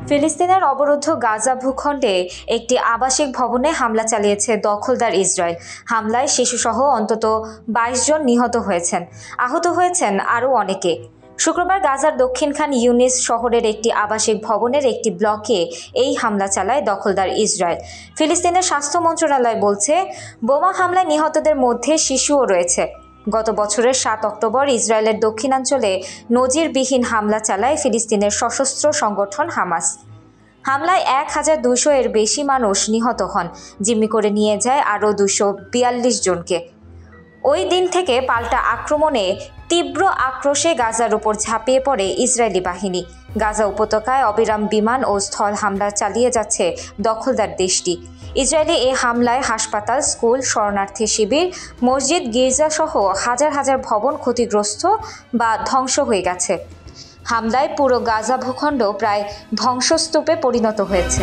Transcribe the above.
ফিলিস্তিনের অবরুদ্ধ গাজা ভূখণ্ডে একটি আবাসিক ভবনে হামলা চালিয়েছে দখলদার ইসরায়েল। হামলায় শিশুসহ অন্তত ২২ জন নিহত হয়েছেন, আহত হয়েছেন আরও অনেকে। শুক্রবার গাজার দক্ষিণ খান ইউনিস শহরের একটি আবাসিক ভবনের একটি ব্লকে এই হামলা চালায় দখলদার ইসরায়েল। ফিলিস্তিনের স্বাস্থ্য মন্ত্রণালয় বলছে, বোমা হামলায় নিহতদের মধ্যে শিশুও রয়েছে। গত বছরের ৭ অক্টোবর ইসরায়েলের দক্ষিণাঞ্চলে নজিরবিহীন হামলা চালায় ফিলিস্তিনের সশস্ত্র সংগঠন হামাস। হামলায় ১,২০০ এর বেশি মানুষ নিহত হন, জিম্মি করে নিয়ে যায় আরও ২৪২ জনকে। ওই দিন থেকে পাল্টা আক্রমণে তীব্র আক্রোশে গাজার উপর ঝাঁপিয়ে পড়ে ইসরায়েলি বাহিনী। গাজা উপত্যকায় অবিরাম বিমান ও স্থল হামলা চালিয়ে যাচ্ছে দখলদার দেশটি। ইসরায়েলি এ হামলায় হাসপাতাল, স্কুল, শরণার্থী শিবির, মসজিদ, গির্জাসহ হাজার হাজার ভবন ক্ষতিগ্রস্ত বা ধ্বংস হয়ে গেছে। হামলায় পুরো গাজা ভূখণ্ড প্রায় ধ্বংসস্তূপে পরিণত হয়েছে।